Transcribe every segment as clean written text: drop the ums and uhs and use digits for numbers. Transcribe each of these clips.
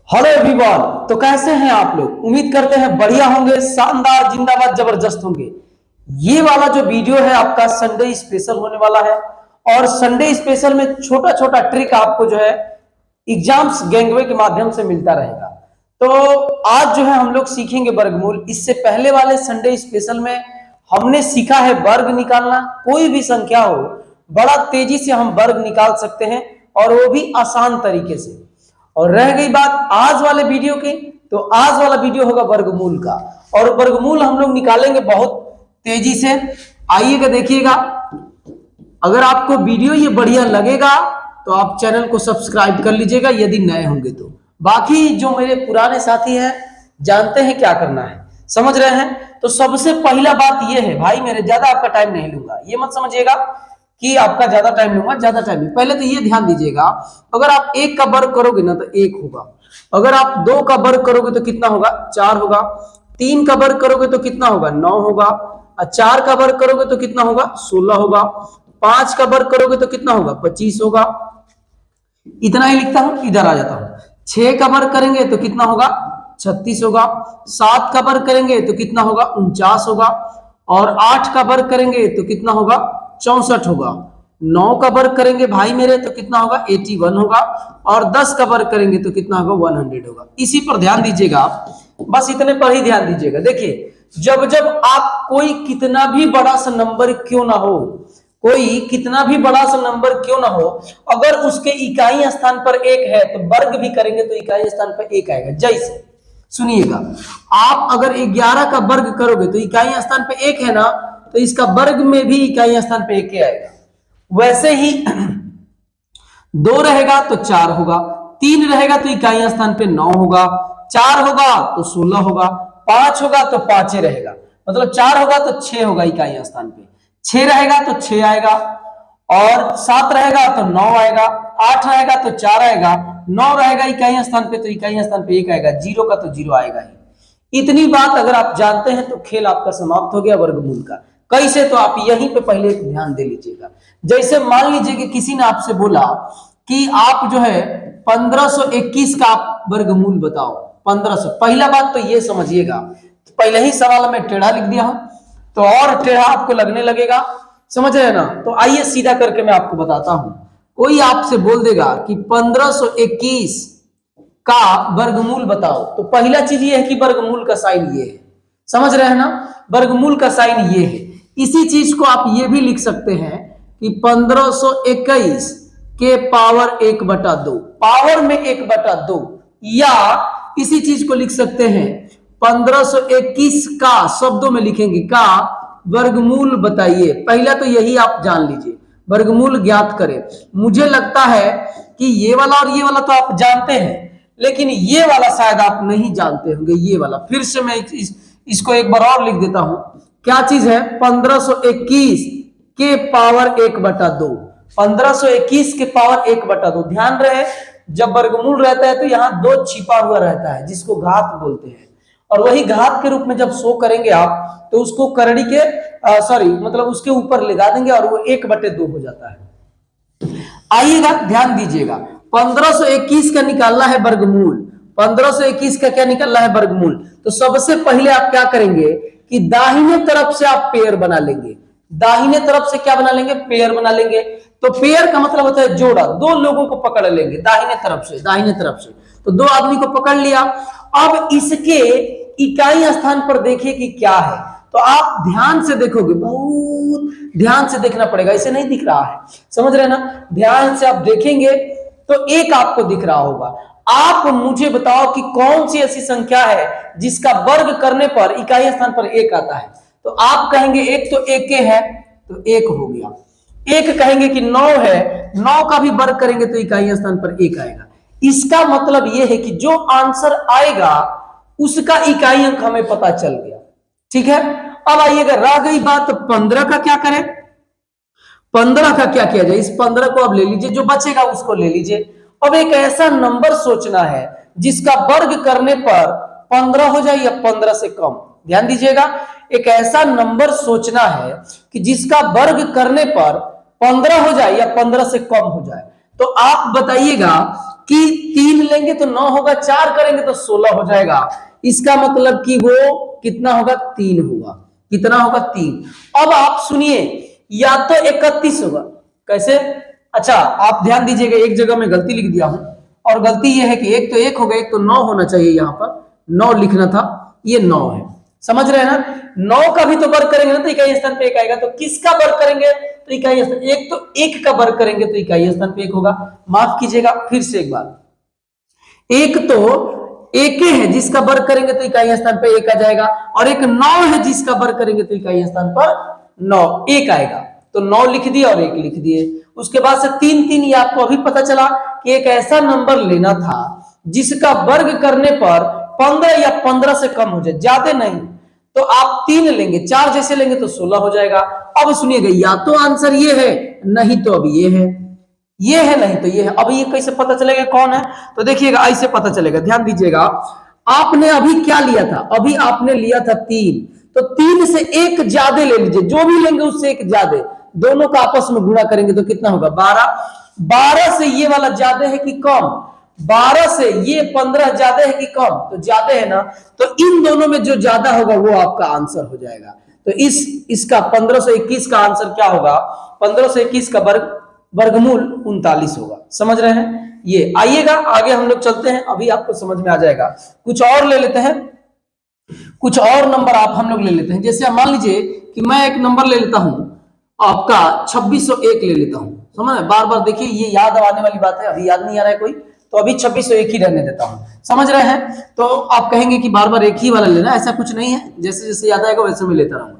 Hello everyone. तो कैसे हैं आप लोग? उम्मीद करते हैं बढ़िया होंगे, शानदार, जिंदाबाद, जबरदस्त होंगे। ये वाला जो वीडियो है आपका संडे स्पेशल होने वाला है। और संडे स्पेशल में छोटा छोटा ट्रिक आपको जो है एग्जाम्स गैंगवे के माध्यम से मिलता रहेगा। तो आज जो है हम लोग सीखेंगे वर्गमूल। इससे पहले वाले संडे स्पेशल में हमने सीखा है वर्ग निकालना। कोई भी संख्या हो, बड़ा तेजी से हम वर्ग निकाल सकते हैं, और वो भी आसान तरीके से। और रह गई बात आज वाले वीडियो की, तो आज वाला वीडियो होगा वर्गमूल का। और वर्गमूल हम लोग निकालेंगे बहुत तेजी से। आइएगा, देखिएगा। अगर आपको वीडियो ये बढ़िया लगेगा तो आप चैनल को सब्सक्राइब कर लीजिएगा यदि नए होंगे तो। बाकी जो मेरे पुराने साथी हैं जानते हैं क्या करना है, समझ रहे हैं। तो सबसे पहला बात ये है भाई, मेरे ज्यादा आपका टाइम नहीं लूंगा, ये मत समझिएगा कि आपका ज्यादा टाइम लूंगा, ज्यादा टाइम नहीं। पहले तो ये ध्यान दीजिएगा, अगर आप एक का वर्ग करोगे ना तो एक होगा। अगर आप दो का वर्ग करोगे तो कितना होगा? चार होगा। तीन का वर्ग करोगे तो कितना होगा? नौ होगा। और चार का वर्ग करोगे तो कितना होगा? 16 होगा। पांच का वर्ग करोगे तो कितना होगा? 25 होगा। इतना ही लिखता हूं, इधर आ जाता हूं। छह का वर्ग करेंगे तो कितना होगा? 36 होगा। सात का वर्ग करेंगे तो कितना होगा? 49 होगा। और आठ का वर्ग करेंगे तो कितना होगा? 64 होगा। नौ का वर्ग करेंगे भाई मेरे तो कितना होगा? 81 होगा। और 10 का वर्ग करेंगे तो कितना होगा? 100 होगा। इसी पर ध्यान दीजिएगा आप, बस इतने पर ही ध्यान दीजिएगा। देखिए, जब जब आप कोई कितना भी बड़ा सा नंबर क्यों ना हो, कोई कितना भी बड़ा सा नंबर क्यों ना हो, अगर उसके इकाई स्थान पर एक है तो वर्ग भी करेंगे तो इकाई स्थान पर एक आएगा। जैसे सुनिएगा, आप अगर 11 का वर्ग करोगे तो इकाई स्थान पे एक है ना, तो इसका वर्ग में भी इकाई स्थान पे एक ही आएगा। वैसे ही दो रहेगा तो चार होगा, तीन रहेगा तो इकाई स्थान पे 9 होगा, चार होगा तो 16 होगा, पांच होगा तो पांच रहेगा। मतलब चार होगा तो 6 होगा इकाई स्थान पे, 6 रहेगा तो 6 आएगा, और 7 रहेगा तो 9 आएगा, 8 रहेगा तो 4 आएगा, 9 रहेगा इकाई स्थान पे तो इकाई स्थान पे 1 आएगा, जीरो का तो जीरो आएगा ही। इतनी बात अगर आप जानते हैं तो खेल आपका समाप्त हो गया वर्गमूल का। कैसे? तो आप यहीं पे पहले ध्यान दे लीजिएगा। जैसे मान लीजिए कि किसी ने आपसे बोला कि आप जो है 1521 का आप वर्गमूल बताओ। 1500, पहला बात तो ये समझिएगा, पहले ही सवाल में टेढ़ा लिख दिया हूं तो और टेढ़ा आपको लगने लगेगा, समझ रहे हैं ना। तो आइए सीधा करके मैं आपको बताता हूं। कोई आपसे बोल देगा कि 1521 का वर्गमूल बताओ, तो पहला चीज ये है कि वर्गमूल का साइन ये है, समझ रहे हैं ना। वर्गमूल का साइन ये है। इसी चीज को आप ये भी लिख सकते हैं कि 1521 के पावर 1/2, पावर में 1/2, या इसी चीज को लिख सकते हैं 1521 का, शब्दों में लिखेंगे का वर्गमूल बताइए। पहला तो यही आप जान लीजिए, वर्गमूल ज्ञात करें। मुझे लगता है कि ये वाला और ये वाला तो आप जानते हैं, लेकिन ये वाला शायद आप नहीं जानते होंगे। ये वाला फिर से मैं इसको एक बार और लिख देता हूं। क्या चीज है? 1521 के पावर 1/2, 1521 के पावर 1/2। ध्यान रहे, जब वर्गमूल रहता है तो यहाँ दो छिपा हुआ रहता है जिसको घात बोलते हैं, और वही घात के रूप में जब शो करेंगे आप तो उसको करड़ी के सॉरी मतलब उसके ऊपर लगा देंगे और वो 1/2 हो जाता है। आइएगा, ध्यान दीजिएगा, 1521 का निकालना है वर्गमूल। 1521 का क्या निकालना है? वर्गमूल। तो सबसे पहले आप क्या करेंगे कि दाहिने तरफ से आप पेयर बना लेंगे। दाहिने तरफ से क्या बना लेंगे? पेयर बना लेंगे। तो पेयर का मतलब होता है जोड़ा, दो लोगों को पकड़ लेंगे दाहिने तरफ से, दाहिने तरफ से। तो दो आदमी को पकड़ लिया। अब इसके इकाई स्थान पर देखिए कि क्या है। तो आप ध्यान से देखोगे, बहुत ध्यान से देखना पड़ेगा, इसे नहीं दिख रहा है, समझ रहे ना। ध्यान से आप देखेंगे तो एक आपको दिख रहा होगा। आप मुझे बताओ कि कौन सी ऐसी संख्या है जिसका वर्ग करने पर इकाई स्थान पर एक आता है। तो आप कहेंगे एक तो एक के है, तो एक हो गया। एक कहेंगे कि 9 है, 9 का भी वर्ग करेंगे तो इकाई स्थान पर एक आएगा। इसका मतलब यह है कि जो आंसर आएगा उसका इकाई अंक हमें पता चल गया। ठीक है, अब आइएगा, रह गई बात 15 का क्या करें। 15 का क्या किया जाए? इस 15 को अब ले लीजिए, जो बचेगा उसको ले लीजिए। अब एक ऐसा नंबर सोचना है जिसका वर्ग करने पर 15 हो जाए या 15 से कम। ध्यान दीजिएगा, एक ऐसा नंबर सोचना है कि जिसका वर्ग करने पर 15 हो जाए या 15 से कम हो जाए। तो आप बताइएगा कि 3 लेंगे तो 9 होगा, 4 करेंगे तो 16 हो जाएगा। इसका मतलब कि वो कितना होगा, 3 होगा। कितना होगा, 3। अब आप सुनिए, या तो 31 होगा। कैसे? अच्छा आप ध्यान दीजिएगा, एक जगह मैं गलती लिख दिया हूं, और गलती ये है कि एक तो 1 होगा, एक तो 9 होना चाहिए, यहां पर 9 लिखना था, ये 9 है। समझ रहे हैं ना? 9 का भी तो वर्ग करेंगे ना तो इकाई स्थान पे 1 आएगा। तो किसका वर्ग करेंगे तो इकाई स्थान, एक तो 1 का वर्ग करेंगे तो इकाई स्थान पे 1 होगा। माफ कीजिएगा फिर से एक बार, एक तो 1 है जिसका वर्ग करेंगे तो इकाई स्थान पे 1 आ जाएगा, और एक 9 है जिसका वर्ग करेंगे तो इकाई स्थान पर 9 1 आएगा। तो 9 लिख दिए और 1 लिख दिए। उसके बाद से 3 3, ये आपको अभी पता चला कि एक ऐसा नंबर लेना था जिसका वर्ग करने पर 15 या 15 से कम हो जाए, ज्यादा नहीं। तो आप 3 लेंगे, 4 जैसे लेंगे तो 16 हो जाएगा। अब सुनिएगा, या तो आंसर ये है, नहीं तो अब ये है, ये है नहीं तो ये है। अब ये कैसे पता चलेगा कौन है? तो देखिएगा ऐसे पता चलेगा, ध्यान दीजिएगा। आपने अभी क्या लिया था, अभी आपने लिया था 3, तो 3 से 1 ज्यादा ले लीजिए, जो भी लेंगे उससे 1 ज्यादा, दोनों का आपस में गुणा करेंगे तो कितना होगा, 12। 12 से ये वाला ज्यादा है कि कम, 12 से ये 15 ज्यादा है कि कम, तो ज्यादा है ना, तो इन दोनों में जो ज्यादा होगा वो आपका आंसर हो जाएगा। तो इसका 1521 का आंसर क्या होगा, 1521 का वर्गमूल 39 होगा। समझ रहे हैं? ये आइएगा आगे हम लोग चलते हैं, अभी आपको समझ में आ जाएगा। कुछ और ले लेते हैं, कुछ और नंबर आप हम लोग ले लेते हैं। जैसे मान लीजिए कि मैं एक नंबर ले लेता हूं आपका 2601 ले लेता हूं। समझ में? बार बार देखिए, ये याद आने वाली बात है, अभी याद नहीं आ रहा है कोई, तो अभी 2601 ही रहने देता हूं। समझ रहे हैं? तो आप कहेंगे कि बार बार एक ही वाला लेना, ऐसा कुछ नहीं है, जैसे जैसे याद आएगा वैसे मैं लेता रहूंगा।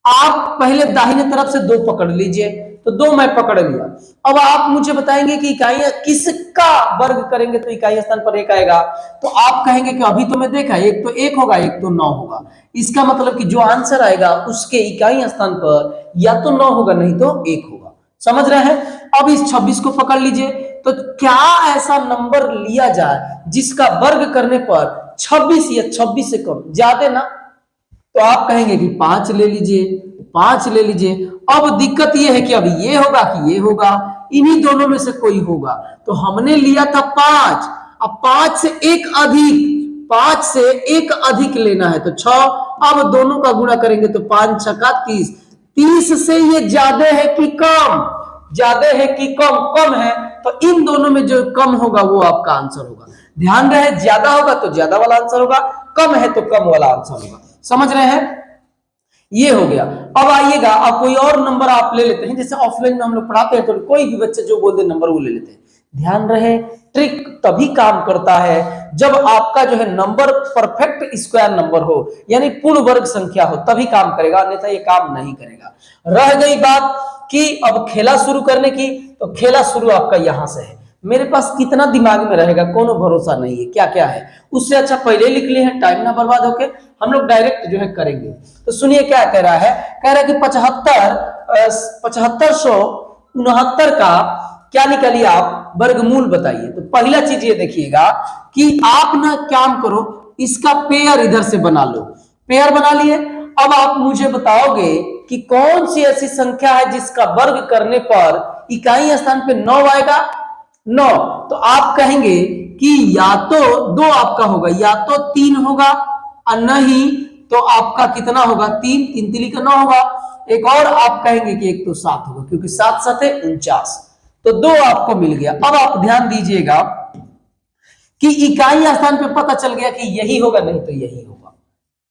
आप पहले दाहिने तरफ से 2 पकड़ लीजिए, तो 2 मैं पकड़ लिया। अब आप मुझे बताएंगे कि इकाइयां किसका वर्ग करेंगे तो इकाई स्थान पर 1 आएगा। तो आप कहेंगे कि अभी तो मैं देखा, एक तो 1 होगा, एक तो 9 होगा। इसका मतलब कि जो आंसर आएगा उसके इकाई स्थान पर या तो 9 होगा, नहीं तो 1 होगा। समझ रहे हैं? अब इस 26 को पकड़ लीजिए, तो क्या ऐसा नंबर लिया जाए जिसका वर्ग करने पर 26 या 26 से कम, ज्यादा ना, तो आप कहेंगे कि 5 ले लीजिए, 5 ले लीजिए। अब दिक्कत यह है कि अभी ये होगा कि ये होगा, इन्हीं दोनों में से कोई होगा। तो हमने लिया था 5, अब 5 से 1 अधिक, 5 से 1 अधिक लेना है तो 6। अब दोनों का गुणा करेंगे तो 5 6 का 30, 30 से ये ज्यादा है कि कम, ज्यादा है कि कम, कम है, तो इन दोनों में जो कम होगा वो आपका आंसर होगा। ध्यान रहे, ज्यादा होगा तो ज्यादा वाला आंसर होगा, कम है तो कम वाला आंसर होगा। समझ रहे हैं? ये हो गया। अब आइएगा, अब कोई और नंबर आप ले लेते हैं, जैसे ऑफलाइन में हम लोग पढ़ाते हैं तो कोई भी बच्चे जो बोल दे नंबर वो ले लेते हैं। ध्यान रहे, ट्रिक तभी काम करता है जब आपका जो है नंबर परफेक्ट स्क्वायर नंबर हो, यानी पूर्ण वर्ग संख्या हो, तभी काम करेगा, अन्यथा ये काम नहीं करेगा। रह गई बात कि अब खेला शुरू करने की, तो खेला शुरू आपका यहां से है। मेरे पास कितना दिमाग में रहेगा कोनो भरोसा नहीं है, क्या क्या है, उससे अच्छा पहले लिख लिए हैं, टाइम ना बर्बाद होके हम लोग डायरेक्ट जो है करेंगे। तो सुनिए क्या कह रहा है, कह रहा है कि 7569 का क्या निकालिए आप, वर्गमूल बताइए। तो पहला चीज ये देखिएगा कि आप ना काम करो, इसका पेयर इधर से बना लो, पेयर बना लिए। अब आप मुझे बताओगे कि कौन सी ऐसी संख्या है जिसका वर्ग करने पर इकाई स्थान पे 9 आएगा, 9। तो आप कहेंगे कि या तो 2 आपका होगा, या तो 3 होगा, और नहीं तो आपका कितना होगा, 3 3 3 का 9 होगा। एक और आप कहेंगे कि एक तो 7 होगा, क्योंकि 7 7 है 49, तो 2 आपको मिल गया। अब आप ध्यान दीजिएगा कि इकाई स्थान पे पता चल गया कि यही होगा, नहीं तो यही होगा,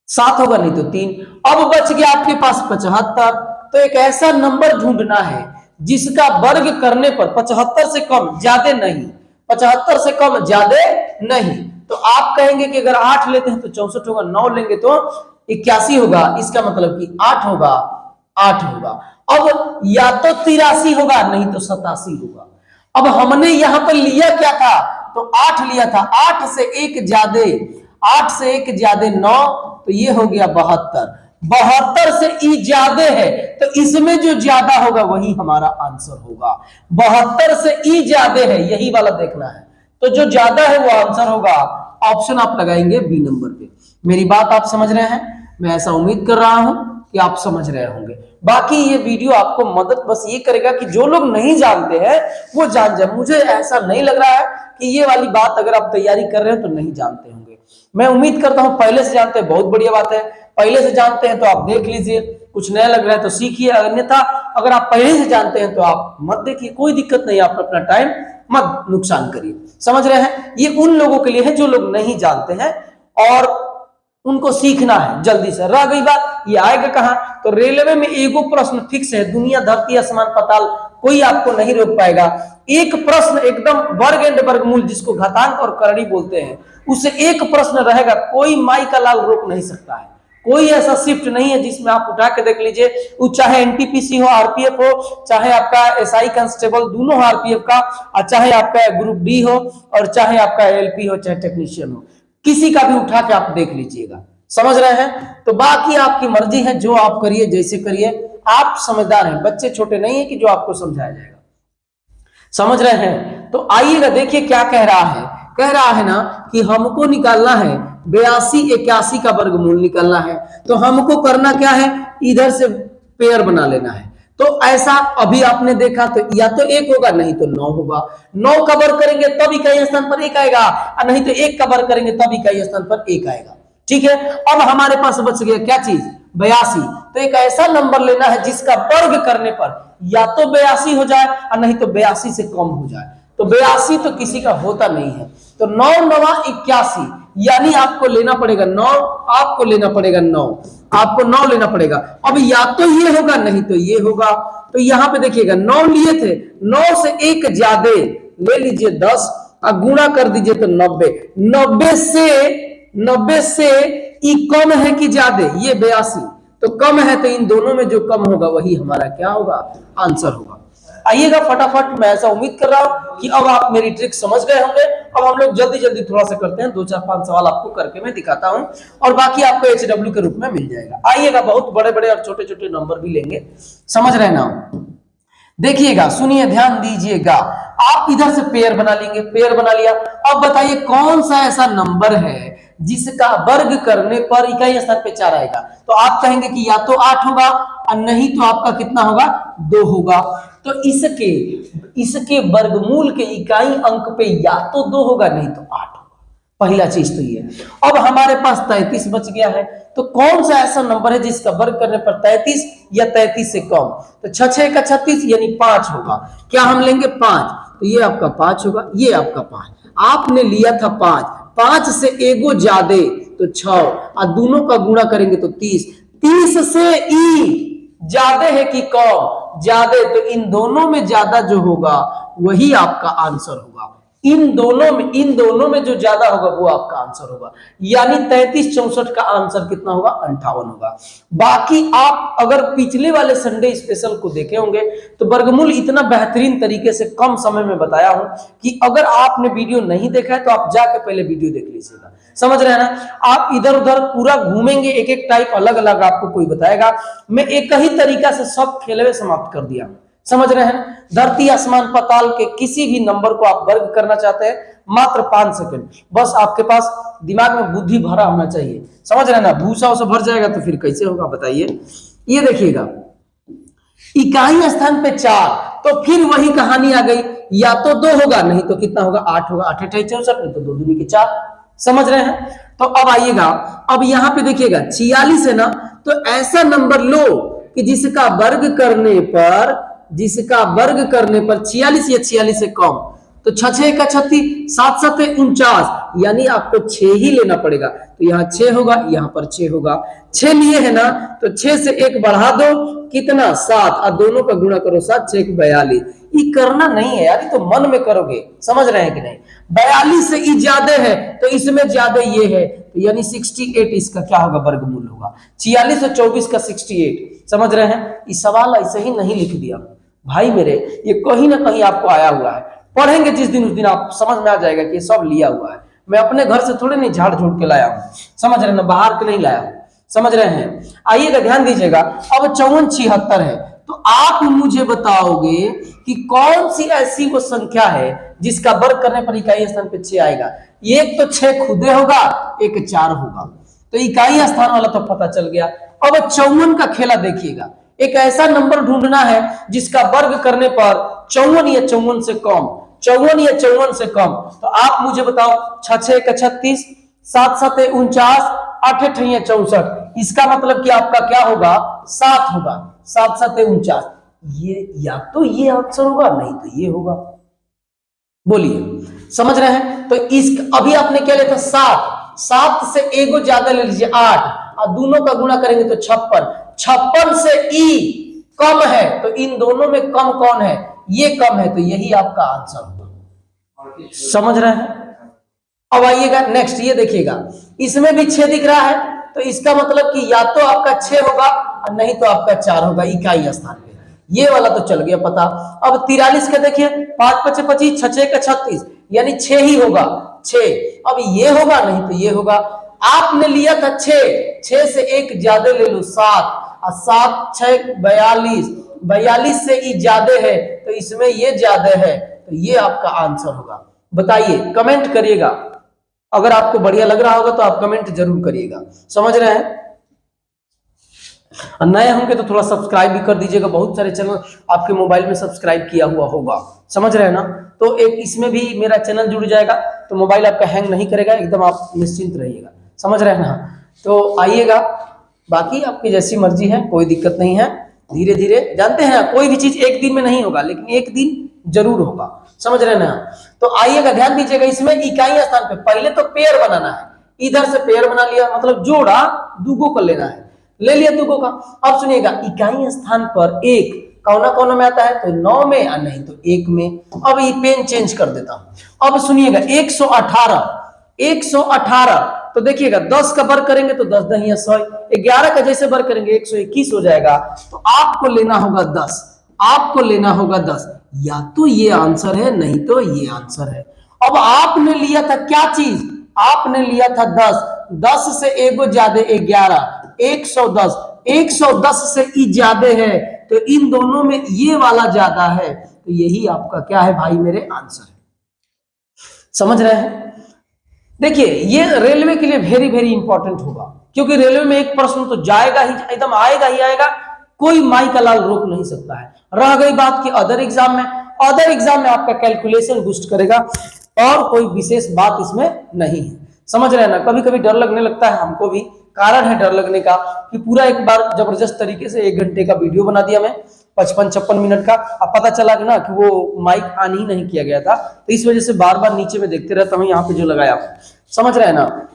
7 होगा नहीं तो 3। अब बच गया आपके पास 75। तो एक ऐसा नंबर ढूंढना है जिसका वर्ग करने पर 75 से कम, ज्यादा नहीं, 75 से कम ज्यादा नहीं। तो आप कहेंगे कि अगर 8 लेते हैं तो 64 होगा, 9 लेंगे तो 81 होगा, इसका मतलब कि 8 होगा, 8 होगा। अब या तो 83 होगा, नहीं तो 87 होगा। अब हमने यहां पर लिया क्या था, तो 8 लिया था, 8 से 1 ज्यादा, 8 से 1 ज्यादा 9, तो ये हो गया 72। 72 से ई ज्यादा है, तो इसमें जो ज्यादा होगा वही हमारा आंसर होगा। 72 से ई ज्यादा है, यही वाला देखना है, तो जो ज्यादा है वो आंसर होगा। ऑप्शन आप लगाएंगे बी नंबर पे। मेरी बात आप समझ रहे हैं, मैं ऐसा उम्मीद कर रहा हूं। कि आप समझ रहे होंगे। बाकी ये वीडियो आपको मदद बस ये करेगा कि जो लोग नहीं जानते हैं वो जान जाए। मुझे ऐसा नहीं लग रहा है कि ये वाली बात अगर आप तैयारी कर रहे हैं तो नहीं जानते होंगे। मैं उम्मीद करता हूं पहले से जानते हैं, बहुत बढ़िया बात है। पहले से जानते हैं तो आप देख लीजिए, कुछ नया लग रहा है तो सीखिए, अन्यथा अगर आप पहले से जानते हैं तो आप मत देखिए, कोई दिक्कत नहीं, आप अपना टाइम मत नुकसान करिए। समझ रहे हैं? ये उन लोगों के लिए है जो लोग नहीं जानते हैं और उनको सीखना है जल्दी से। रह गई बात ये आएगा कहां, तो रेलवे में एगो प्रश्न फिक्स है, दुनिया धरती आसमान पाताल कोई आपको नहीं रोक पाएगा। एक प्रश्न एकदम वर्ग एंड वर्गमूल, जिसको घातांक और करड़ी बोलते हैं, उससे एक प्रश्न रहेगा, कोई माई का लाल रोक नहीं सकता है। कोई ऐसा शिफ्ट नहीं है जिसमें आप उठा के देख लीजिए, वो चाहे एनटीपीसी हो, आरपीएफ हो, चाहे आपका एसआई कांस्टेबल दोनों हो आरपीएफ का, और चाहे आपका ग्रुप डी हो, और चाहे आपका एलपी हो, चाहे टेक्नीशियन हो, किसी का भी उठा के आप देख लीजिएगा। समझ रहे हैं? तो बाकी आपकी मर्जी है, जो आप करिए, जैसे करिए, आप समझदार हैं, बच्चे छोटे नहीं है कि जो आपको समझाया जाएगा। समझ रहे हैं? तो आइएगा, देखिए क्या कह रहा है। कह रहा है ना कि हमको निकालना है 82 81 का वर्गमूल निकालना है। तो हमको करना क्या है, इधर से पेयर बना लेना है। तो ऐसा अभी आपने देखा तो या तो 1 होगा, नहीं तो 9 होगा। 9 का वर्ग करेंगे तब इकाई स्थान पर 1 आएगा, और नहीं तो 1 का वर्ग करेंगे तब इकाई स्थान पर 1 आएगा। ठीक है, अब हमारे पास बच गया क्या चीज, 82। तो एक ऐसा नंबर लेना है जिसका वर्ग करने पर या तो 82 हो जाए और नहीं तो 82 से कम हो जाए। तो 82 तो किसी का होता नहीं है, तो 9 9 81, यानी आपको लेना पड़ेगा 9, आपको लेना पड़ेगा 9, आपको 9 लेना पड़ेगा। अब या तो ये होगा, नहीं तो ये होगा। तो यहां पे देखिएगा 9 लिए थे, 9 से 1 ज्यादा ले लीजिए 10 और गुणा कर दीजिए तो 90। 90 से ई कम है कि ज्यादा, ये 82 तो कम है, तो इन दोनों में जो कम होगा वही हमारा क्या होगा, आंसर होगा। आइएगा फटाफट, मैं ऐसा उम्मीद कर रहा हूं कि अब आप मेरी ट्रिक समझ गए होंगे। अब हम लोग जल्दी जल्दी थोड़ा सा करते हैं, 2 4 5 सवाल आपको करके मैं दिखाता हूं और बाकी आपको HW के रूप में मिल जाएगा। आइएगा, बहुत बड़े बड़े और छोटे छोटे नंबर भी लेंगे, समझ रहे ना? देखिएगा, सुनिए, ध्यान दीजिएगा। आप इधर से पेयर बना लेंगे, पेयर बना लिया। अब बताइए कौन सा ऐसा नंबर है जिसका वर्ग करने पर इकाई स्थान पे 4 आएगा। तो आप कहेंगे कि या तो 8 होगा और नहीं तो आपका कितना होगा, 2 होगा। तो इसके वर्गमूल के इकाई अंक पे या तो 2 होगा, नहीं तो 8 होगा। पहला चीज तो ये। अब हमारे पास 33 बच गया है, तो कौन सा ऐसा नंबर है जिसका वर्ग करने पर 33 या 33 से कम। तो 6 6 का 36 यानी 5 होगा। क्या हम लेंगे, 5। तो ये आपका 5 होगा, ये आपका 5। आपने लिया था 5, 5 से एगो ज्यादा तो 6 और दोनों का गुणा करेंगे तो 30। 30 से ई ज्यादा है कि कम, ज्यादा, तो इन दोनों में ज्यादा जो होगा वही आपका आंसर होगा। इन दोनों में जो ज्यादा होगा वो आपका आंसर होगा, यानी 33 64 का आंसर कितना होगा, 58 होगा। बाकी आप अगर पिछले वाले संडे स्पेशल को देखे होंगे तो वर्गमूल इतना बेहतरीन तरीके से कम समय में बताया हूं कि अगर आपने वीडियो नहीं देखा है तो आप जाके पहले वीडियो देख लीजिएगा। समझ रहे हैं ना? आप इधर उधर पूरा घूमेंगे, एक एक टाइप अलग अलग आपको कोई बताएगा, मैं एक ही तरीका से सब खेलवे समाप्त कर दिया। समझ रहे हैं? धरती आसमान पाताल के किसी भी नंबर को आप वर्ग करना चाहते हैं, मात्र 5 सेकंड, बस आपके पास दिमाग में बुद्धि भरा होना चाहिए। समझ रहे हैं ना? भूसा उसे भर जाएगा तो फिर कैसे होगा बताइए। ये देखिएगा, इकाई स्थान पे 4, तो फिर वही कहानी आ गई, या तो 2 होगा, नहीं तो कितना होगा, 8 होगा। 8 8 64, नहीं तो 2 दूनी के 4। समझ रहे हैं? तो अब आइएगा, अब यहां पे देखिएगा 46 है ना, तो ऐसा नंबर लो कि जिसका वर्ग करने पर 46 या 46 से कम। तो 6 6 का 36, 7 7 49, यानी आपको 6 ही लेना पड़ेगा। तो यहाँ 6 होगा, यहाँ पर 6 होगा। 6 लिए है ना, तो 6 से 1 बढ़ा दो, कितना, 7, और दोनों का गुणा करो, 7 6 42। ये करना नहीं है यार, ये तो मन में करोगे। समझ रहे हैं कि नहीं? 42 से ई ज्यादा है तो इसमें ज्यादा ये है, तो यानी 68 इसका क्या होगा, वर्गमूल होगा। 46 और 24 का 68। समझ रहे हैं? ये सवाल ऐसे ही नहीं लिख दिया भाई मेरे, ये कहीं ना कहीं आपको आया हुआ है। पढ़ेंगे जिस दिन उस दिन आप समझ में आ जाएगा कि ये सब लिया हुआ है। मैं अपने घर से थोड़े नहीं झाड़ झूठ के लाया हूं, समझ रहे हैं ना, बाहर के नहीं लाया हूं। समझ रहे हैं? आइएगा, ध्यान दीजिएगा। अब 54 76 है, तो आप मुझे बताओगे कि कौन सी ऐसी वो संख्या है जिसका वर्ग करने पर इकाई स्थान पे 6 आएगा। एक तो 6 खुदे होगा, एक 4 होगा। तो इकाई स्थान वाला तो पता चल गया। अब 54 का खेला देखिएगा, एक ऐसा नंबर ढूंढना है जिसका वर्ग करने पर 54 या 54 से कम, 54 या 54 से कम। तो आप मुझे बताओ, 6 6 का 36, 7 7 49, 8 8 64, इसका मतलब कि आपका क्या होगा, 7 होगा, 7 7 49। ये या तो ये आंसर होगा, नहीं तो ये होगा। बोलिए, समझ रहे हैं? तो इस अभी आपने क्या लिया था, 7, 7 से एगो ज्यादा ले लीजिए 8, और दोनों का गुणा करेंगे तो 56, 56 से ई कम है, तो इन दोनों में कम कौन है, ये कम है, तो यही आपका आंसर होगा। समझ रहे हैं? अब आइएगा नेक्स्ट, ये देखिएगा, इसमें भी 6 दिख रहा है, तो इसका मतलब कि या तो आपका 6 होगा और नहीं तो आपका 4 होगा इकाई स्थान पे। ये वाला तो चल गया पता। अब 43 का देखिए, 5 5 25, 6 6 का 36, यानी 6 ही होगा, 6। अब ये होगा, नहीं तो ये होगा। आपने लिया था 6, 6 से एक ज्यादा ले लो 7, और 7 6 42, 42 से ये ज्यादा है, तो इसमें ये ज्यादा है, तो ये आपका आंसर होगा। बताइए, कमेंट करिएगा, अगर आपको बढ़िया लग रहा होगा तो आप कमेंट जरूर करिएगा। समझ रहे हैं? नए होंगे तो थोड़ा सब्सक्राइब भी कर दीजिएगा, बहुत सारे चैनल आपके मोबाइल में सब्सक्राइब किया हुआ होगा। समझ रहे हैं ना? तो एक इसमें भी मेरा चैनल जुड़ जाएगा, तो मोबाइल आपका हैंग नहीं करेगा, एकदम आप निश्चिंत रहिएगा। समझ रहे हैं ना? तो आइएगा, बाकी आपकी जैसी मर्जी है, कोई दिक्कत नहीं है। धीरे धीरे, जानते हैं कोई भी चीज एक दिन में नहीं होगा, लेकिन एक दिन जरूर होगा। समझ रहे हैं ना? तो आइएगा, ध्यान दीजिएगा, इसमें इकाई स्थान पे पहले तो पेयर बनाना है। इधर से पेयर बना लिया, मतलब जोड़ा दुगो को लेना है, ले लिया दुगो का। अब सुनिएगा, इकाई स्थान पर एक कौना कौना में आता है, तो 9 में, और नहीं तो 1 में। अब ये पेन चेंज कर देता हूं। अब सुनिएगा, 118, 118, तो देखिएगा 10 का वर्ग करेंगे तो 10 दहिया 100, 11 का जैसे वर्ग करेंगे 121 हो जाएगा। तो आपको लेना होगा 10, आपको लेना होगा 10, या तो ये आंसर है, नहीं तो ये आंसर है। अब आपने लिया था क्या चीज, आपने लिया था 10, 10 से एगो ज्यादा 11, 110, 110 से ई ज्यादा है, तो इन दोनों में ये वाला ज्यादा है, तो यही आपका क्या है भाई, मेरे आंसर है। समझ रहे हैं? देखिए, ये रेलवे के लिए वेरी वेरी इंपॉर्टेंट होगा, क्योंकि रेलवे में एक प्रश्न तो जाएगा ही, एकदम आएगा ही आएगा, कोई माई का लाल रोक नहीं सकता है। रह गई बात कि अदर एग्जाम में, अदर एग्जाम में आपका कैलकुलेशन बूस्ट करेगा, और कोई विशेष बात इसमें नहीं है। समझ रहे हैं ना? कभी कभी डर लगने लगता है, हमको भी कारण है डर लगने का, कि पूरा एक बार जबरदस्त तरीके से 1 घंटे का वीडियो बना दिया मैं, 55-56 मिनट का। अब पता चला कि ना कि वो माइक ऑन ही नहीं किया गया था, तो इस वजह से बार बार नीचे में देखते रहता हूं, यहाँ पे जो लगाया। समझ रहे हैं ना?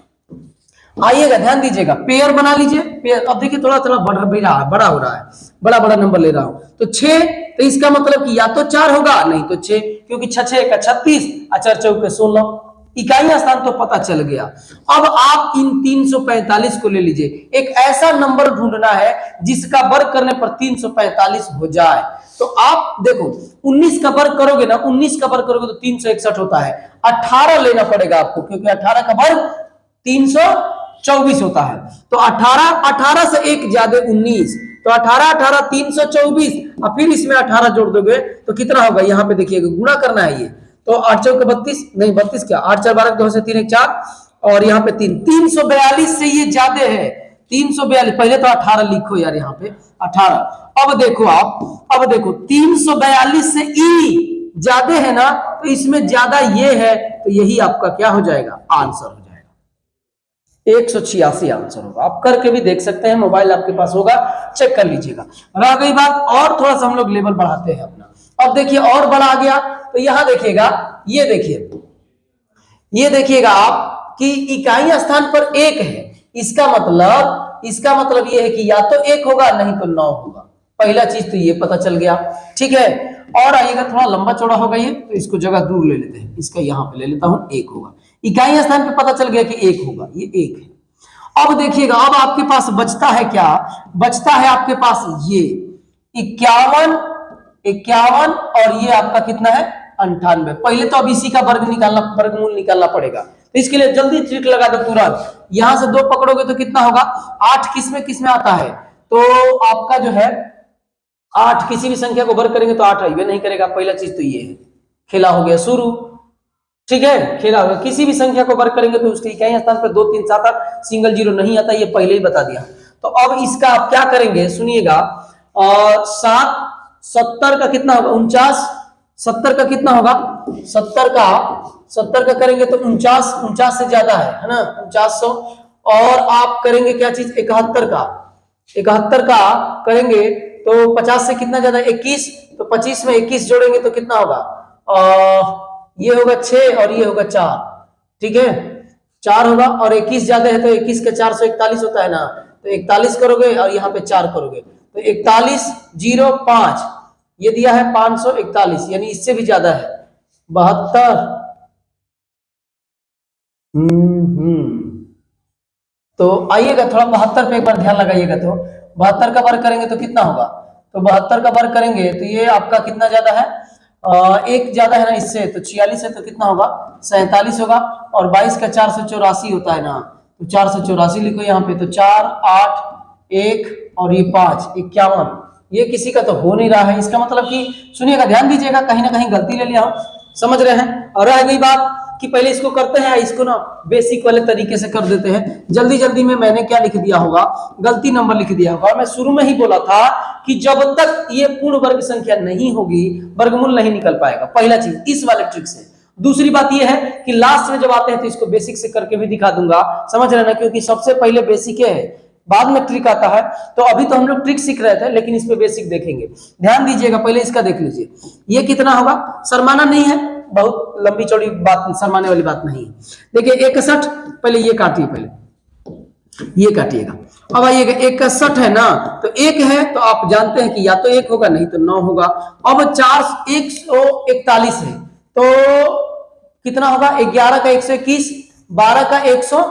आइएगा, ध्यान दीजिएगा, पेयर बना लीजिए। पेयर अब देखिए थोड़ा थोड़ा बढ़ रहा है, बड़ा हो रहा है, बड़ा बड़ा नंबर ले रहा हूं। तो 6, तो इसका मतलब कि या तो 4 होगा, नहीं तो 6, क्योंकि 6 6 का 36, 4 4 16, इकाई स्थान तो पता चल गया। अब आप इन 345 को ले लीजिए। एक ऐसा नंबर ढूंढना है जिसका वर्ग करने पर 345 हो जाए। तो आप देखो, 19 का वर्ग करोगे ना, 19 का वर्ग करोगे तो 361 होता है। 18 लेना पड़ेगा आपको, क्योंकि 18 का वर्ग 324 होता है। तो 18 से एक ज्यादा 19, तो 18 324, और फिर इसमें 18 जोड़ दोगे तो कितना होगा, यहाँ पे देखिएगा, गुणा करना है ये। तो 8 चौके 32, नहीं 32 क्या, 8 4 12, 2 से 3 1 4, और यहाँ पे 3, 342 से ये ज्यादा है, 342। पहले तो 18 लिखो यार, यहाँ पे 18। अब देखो आप, अब देखो 342 से ई ज्यादा है ना, तो इसमें ज्यादा ये है, तो यही आपका क्या हो जाएगा, आंसर हो जाएगा। 186 आंसर होगा। आप करके भी देख सकते हैं, मोबाइल आपके पास होगा, चेक कर लीजिएगा। रह गई बात, और थोड़ा सा हम लोग लेवल बढ़ाते हैं अपना। अब देखिए और बढ़ा गया, तो यहां देखिएगा, ये देखिए, ये देखिएगा आप कि इकाई स्थान पर 1 है, इसका मतलब ये है कि या तो 1 होगा, नहीं तो 9 होगा। पहला चीज तो ये पता चल गया, ठीक है। और आइएगा, थोड़ा लंबा चौड़ा होगा ये, तो इसको जगह दूर ले लेते हैं, इसका यहां पे ले लेता हूं, 1 होगा। इकाई स्थान पे पता चल गया कि 1 होगा, ये 1 है। अब देखिएगा, अब आपके पास बचता है क्या, बचता है आपके पास ये 51, और ये आपका कितना है, 98। पहले तो अब इसी का वर्गमूल निकालना पड़ेगा, तो इसके लिए जल्दी ट्रिक लगा दो तुरंत। यहां से 2 पकड़ोगे तो कितना होगा, 8 किस में आता है, तो आपका जो है 8, किसी भी संख्या को वर्ग करेंगे तो 8 आइए नहीं करेगा। पहला चीज तो ये है, खेला हो गया शुरू, ठीक है, खेला होगा। किसी भी संख्या को वर्ग करेंगे तो उसके इकाई स्थान पर 2 3 7 8 सिंगल जीरो नहीं आता, ये पहले ही बता दिया। तो अब इसका आप क्या करेंगे सुनिएगा, 7 70 का कितना होगा 49, 70 का कितना होगा 70 का करेंगे तो 49 से ज्यादा है ना 4900। और आप करेंगे क्या चीज 71 का करेंगे तो 50 से कितना ज्यादा 21, तो 25 में 21 जोड़ेंगे तो कितना होगा ये होगा 6 और ये होगा 4, ठीक है 4 होगा और 21 ज्यादा है तो 21 का 441 होता है ना, तो 41 करोगे और यहाँ पे 4 करोगे तो 4105 ये दिया है 541, यानी इससे भी ज्यादा है 72। तो आइएगा थोड़ा 72 पे एक बार ध्यान लगाइएगा, तो 72 का वर्ग करेंगे तो कितना होगा, तो 72 का वर्ग करेंगे तो ये आपका कितना ज्यादा है एक ज्यादा है ना इससे, तो 46 है तो कितना होगा 47 होगा, और 22 का 484 होता है ना, तो 484 लिखो यहाँ पे, तो 4 8 1 और ये 5 51, ये किसी का तो हो नहीं रहा है। इसका मतलब कि सुनिएगा ध्यान दीजिएगा, कहीं ना कहीं गलती ले लिया हो, समझ रहे हैं। और रह गई बात कि पहले इसको करते हैं, इसको ना बेसिक वाले तरीके से कर देते हैं। जल्दी जल्दी में मैंने क्या लिख दिया होगा, गलती नंबर लिख दिया होगा। मैं शुरू में ही बोला था कि जब तक ये पूर्ण वर्ग संख्या नहीं होगी वर्गमूल नहीं निकल पाएगा, पहला चीज इस वाले ट्रिक से। दूसरी बात यह है कि लास्ट में जब आते हैं तो इसको बेसिक से करके भी दिखा दूंगा, समझ रहे ना, क्योंकि सबसे पहले बेसिक है बाद में ट्रिक आता है। तो अभी तो हम लोग ट्रिक सीख रहे थे, लेकिन इस पे बेसिक देखेंगे। ध्यान दीजिएगा, पहले इसका देख लीजिए, ये कितना होगा, शर्माना नहीं है, बहुत लंबी चौड़ी बात, शर्माने वाली बात नहीं है। देखिए 61, पहले ये काटिए, पहले ये काटिएगा। अब आइएगा 61 है ना, तो एक है तो आप जानते हैं कि या तो 1 होगा नहीं तो 9 होगा। अब 141 है तो कितना होगा, 11 का 121, 12 का 100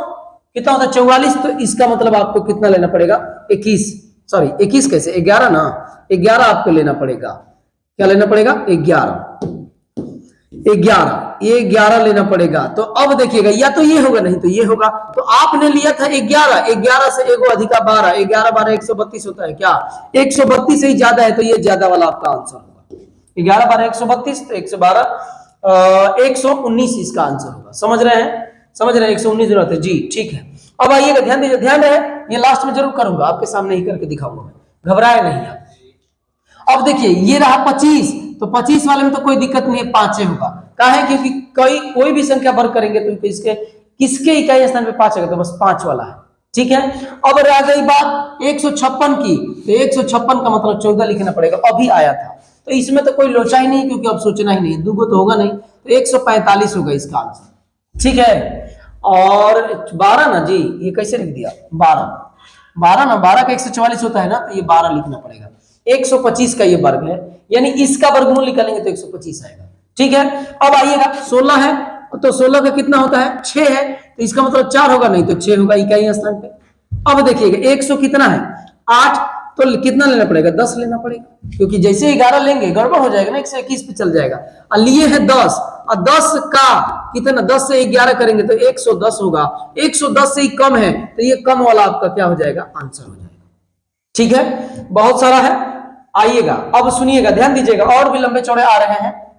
कितना होता है 44, तो इसका मतलब आपको कितना लेना पड़ेगा 21, सॉरी 21 कैसे 11 ना, 11 आपको लेना पड़ेगा। क्या लेना पड़ेगा 11, ये 11 लेना पड़ेगा। तो अब देखिएगा या तो ये होगा नहीं तो ये होगा, तो आपने लिया था 11 से एगो अधिका 12, 11 12 132 होता है क्या, 132 से ही ज्यादा है तो ये ज्यादा वाला आपका आंसर होगा। 11 12 132 तो 112 119 इसका आंसर होगा। समझ रहे हैं, समझ रहे हैं 119 जरूरत है जी, ठीक है। अब आइएगा ध्यान दीजिए, ध्यान रहे ये लास्ट में जरूर करूंगा, आपके सामने ही करके दिखाऊंगा मैं, घबराए नहीं आप। अब देखिए ये रहा 25, तो 25 वाले में तो कोई दिक्कत नहीं है, 5 होगा। कहा है क्योंकि कोई भी संख्या वर्ग करेंगे तो इसके किसके इकाई स्थान पे 5 आएगा, तो बस 5 वाला है, ठीक है। अब रह गई बात 156 की, तो 156 का मतलब 14 लिखना पड़ेगा, अभी आया था, तो इसमें तो कोई लोचा ही नहीं क्योंकि अब सोचना ही नहीं है, दुगो तो होगा नहीं, तो 145 होगा इसका आंसर, ठीक है। और 12 ना जी, ये कैसे लिख दिया 12 ना, 12 का 144 होता है ना, तो ये 12 लिखना पड़ेगा। 125 का ये वर्ग है, यानी इसका वर्गमूल निकालेंगे तो 125 आएगा, ठीक है। अब आइएगा 16 है, तो 16 का कितना होता है 6 है, तो इसका मतलब 4 होगा नहीं तो 6 होगा इकाई स्थान पे। अब देखिएगा 100 कितना है 8, तो कितना लेना पड़ेगा 10 लेना पड़ेगा, क्योंकि जैसे 11 लेंगे गड़बड़ हो जाएगा ना, 121 पे चल जाएगा। और लिए है 10, और 10 का कितना 10 से 11 करेंगे तो 110 होगा, 110 से ही कम है तो ये कम वाला आपका क्या हो जाएगा आंसर हो जाएगा, ठीक है। बहुत सारा है, आइएगा अब सुनिएगा ध्यान दीजिएगा, और भी लंबे चौड़े आ रहे हैं।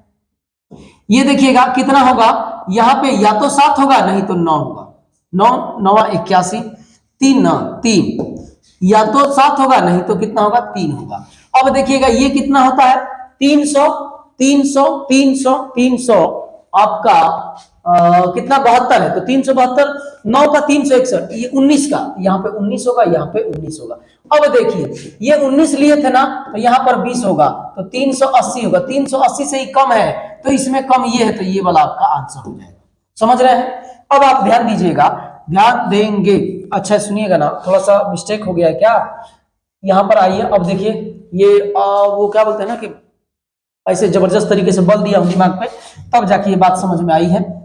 ये देखिएगा कितना होगा, यहाँ पे या तो 7 होगा नहीं तो 9 होगा, 9 9 81, 3 9 3, या तो 7 होगा नहीं तो कितना होगा 3 होगा। अब देखिएगा ये कितना होता है 300 300 300 300 आपका कितना 72 है, तो 372, 9 का 361, ये 19 का, यहाँ पे 19 होगा, यहाँ पे 19 होगा। अब देखिए ये 19 लिए थे ना, तो यहाँ पर 20 होगा, तो 380 होगा, 380 से ही कम है तो इसमें कम ये है, तो ये वाला आपका आंसर हो जाएगा। समझ रहे हैं। अब आप ध्यान दीजिएगा, ध्यान देंगे, अच्छा सुनिएगा ना, थोड़ा सा मिस्टेक हो गया है क्या, यहाँ पर आइए। अब देखिए ये वो क्या बोलते हैं ना कि ऐसे जबरदस्त तरीके से बल दिया हूं दिमाग पे, तब जाके ये बात समझ में आई है।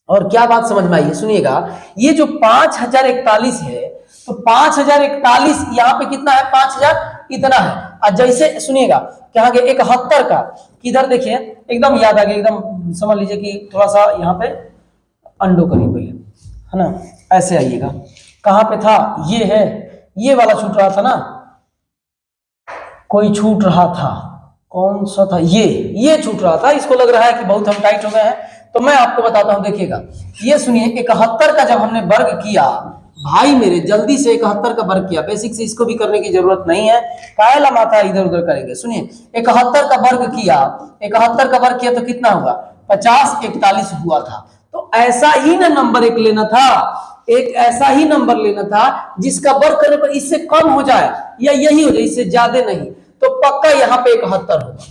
और क्या बात समझ में आई है सुनिएगा, ये जो 5041 है, तो 5041 यहाँ पे कितना है 5000 इतना है। और जैसे सुनिएगा क्या आगे 71 का, किधर देखिए एकदम याद आ गया, एकदम समझ लीजिए कि थोड़ा सा यहाँ पे अंडो करिए पहले, है ना, ऐसे आइएगा, कहां पे था ये है, ये वाला छूट रहा था ना, कोई छूट रहा था, कौन सा था ये छूट रहा था, इसको लग रहा है कि बहुत हम टाइट हो गए हैं, तो मैं आपको बताता हूं, देखिएगा ये सुनिए, 71 का जब हमने वर्ग किया भाई मेरे, जल्दी से 71 का वर्ग किया, बेसिक से इसको भी करने की जरूरत नहीं है, कायला माथा इधर उधर करेंगे। सुनिए 71 का वर्ग किया, 71 का वर्ग किया तो कितना होगा, 50 41 हुआ था। तो ऐसा ही ना नंबर एक लेना था, एक ऐसा ही नंबर लेना था जिसका वर्ग करने पर इससे कम हो जाए या यही हो जाए, इससे ज्यादा नहीं। तो पक्का यहाँ पे 71 होगा,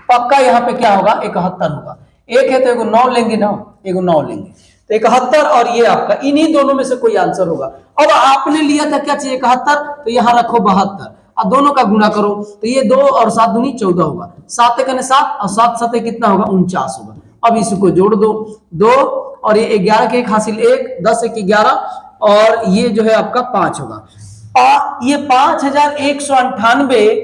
पक्का यहाँ पे क्या होगा, 71 होगा। एक है तो एगो 9 लेंगे ना, एगो 9 लेंगे तो 71, और ये आपका इन्हीं दोनों में से कोई आंसर होगा। अब आपने लिया था क्या चाहिए, 71, तो यहाँ रखो 72 और दोनों का गुणा करो, तो ये 2 और 7 दूनी 14 होगा, 7 कने 7 और 7 7 कितना होगा, 49 होगा। अब इसको जोड़ दो, 2 और ये 11 के 1 हासिल 1, 10 1 11, और ये जो है आपका 5 होगा। और ये 5198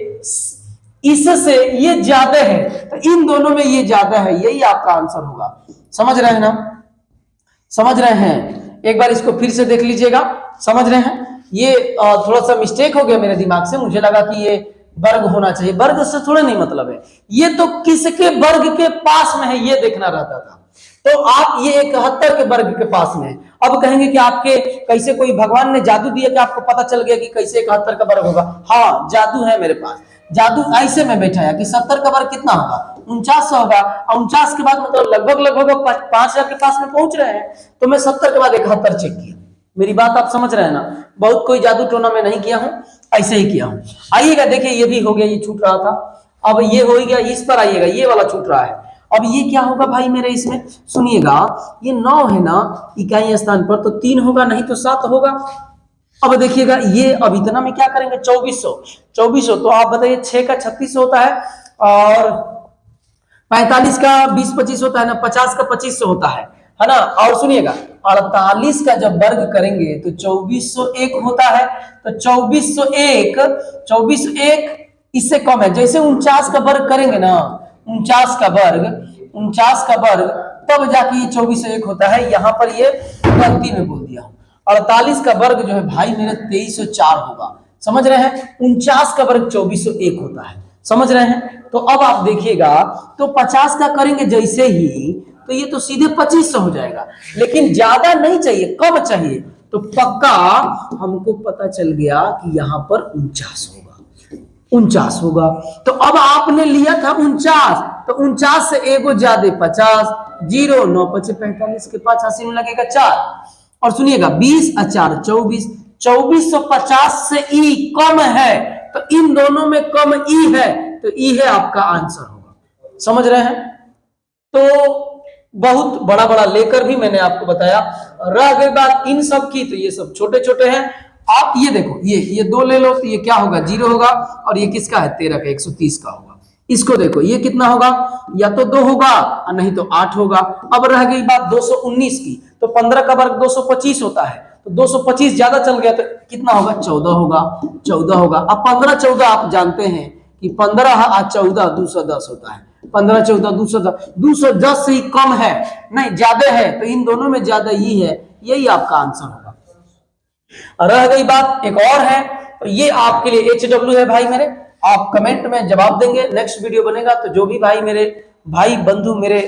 इससे ये ज्यादा है, तो इन दोनों में ये ज्यादा है, यही आपका आंसर होगा। समझ रहे हैं ना, समझ रहे हैं? एक बार इसको फिर से देख लीजिएगा, समझ रहे हैं? ये थोड़ा सा मिस्टेक हो गया मेरे दिमाग से, मुझे लगा कि ये वर्ग होना चाहिए, वर्ग से थोड़ा नहीं मतलब है, ये तो किसके वर्ग के पास में है ये देखना रहता था। तो आप ये 71 के वर्ग के पास में है। अब कहेंगे कि आपके कैसे कोई भगवान ने जादू दिया कि आपको पता चल गया कि कैसे 71 का वर्ग होगा। हाँ जादू है मेरे पास, जादू ऐसे में बैठा है कि 70 का वर्ग कितना होगा, 4900 होगा, 49 के बाद मतलब लगभग 5000 के पास में पहुंच रहे हैं। तो मैं 70 के बाद 71 चेक किया। मेरी बात आप समझ रहे हैं ना, बहुत कोई जादू टोना में नहीं किया हूं, ऐसे ही किया हूं। आइएगा देखिए, ये भी हो गया, ये छूट रहा था, अब ये हो गया, इस पर आइएगा, ये वाला छूट रहा है। अब ये क्या होगा भाई मेरे, इसमें सुनिएगा, ये 9 है ना इकाई स्थान पर, तो 3 होगा, नहीं तो 7 होगा। अब देखिएगा ये अब इतना में क्या करेंगे, 2400 तो आप बताइए, 6 का 3600 होता है, और 45 का 20-25 होता है ना, 50 का 2500 होता है ना। और सुनिएगा 48 का जब वर्ग करेंगे तो 2401 होता है, तो 2401 इससे कम है। जैसे 49 का वर्ग करेंगे ना, 49 का वर्ग तब जाके ये 2401 होता है। यहाँ पर ये गलती में बोल दिया हूं, 48 का वर्ग जो है भाई मेरे 2304 होगा, समझ रहे हैं? 49 का वर्ग 2401 होता है, समझ रहे हैं? तो अब आप देखिएगा, तो 50 का करेंगे जैसे ही, तो ये तो सीधे 2500 हो जाएगा, लेकिन ज्यादा नहीं चाहिए, कम चाहिए। तो पक्का हमको पता चल गया कि यहाँ पर 49 होगा। तो अब आपने लिया था 49, तो 49 से एगो ज्यादा 50, 0 9 5 45 के 5 80 में लगेगा 4, और सुनिएगा 20 और 4 24, 2450 से ई कम है, तो इन दोनों में कम ई है, तो ई है आपका आंसर होगा। समझ रहे हैं? तो बहुत बड़ा बड़ा लेकर भी मैंने आपको बताया। रह गई बात इन सब की, तो ये सब छोटे छोटे हैं। आप ये देखो, ये 2 ले लो, तो ये क्या होगा, 0 होगा, और ये किसका है, 13 का 130 का होगा। इसको देखो, ये कितना होगा, या तो 2 होगा और नहीं तो 8 होगा। अब रह गई बात 219 की, तो 15 का वर्ग 225 होता है, तो 225 ज्यादा चल गया, तो कितना होगा, 14 होगा। अब 15 14 आप जानते हैं कि 15 और 14 210 होता है, 15 14 210, 210 से ही कम है, नहीं ज्यादा है, तो इन दोनों में ज्यादा ही है, यही आपका आंसर होगा। रह गई बात एक और है, तो ये आपके लिए HW है भाई मेरे, आप कमेंट में जवाब देंगे, नेक्स्ट वीडियो बनेगा तो जो भी भाई मेरे भाई बंधु मेरे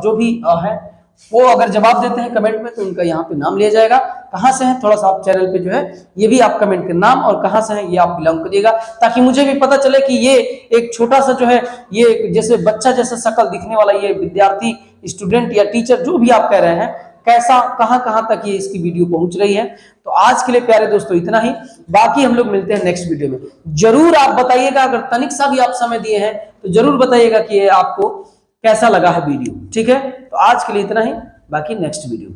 जो भी है वो अगर जवाब देते हैं कमेंट में, तो उनका यहाँ पे नाम लिया जाएगा। कहाँ से है, थोड़ा सा आप चैनल पे जो है ये भी आप कमेंट के नाम और कहाँ से है ये आप बिलोंग करिएगा, ताकि मुझे भी पता चले कि ये एक छोटा सा जो है, ये जैसे बच्चा जैसा शक्ल दिखने वाला ये विद्यार्थी, स्टूडेंट या टीचर जो भी आप कह रहे हैं, कैसा कहाँ तक ये इसकी वीडियो पहुंच रही है। तो आज के लिए प्यारे दोस्तों इतना ही, बाकी हम लोग मिलते हैं नेक्स्ट वीडियो में। जरूर आप बताइएगा, अगर तनिक सा भी आप समय दिए हैं तो जरूर बताइएगा कि ये आपको कैसा लगा है वीडियो, ठीक है? तो आज के लिए इतना ही, बाकी नेक्स्ट वीडियो।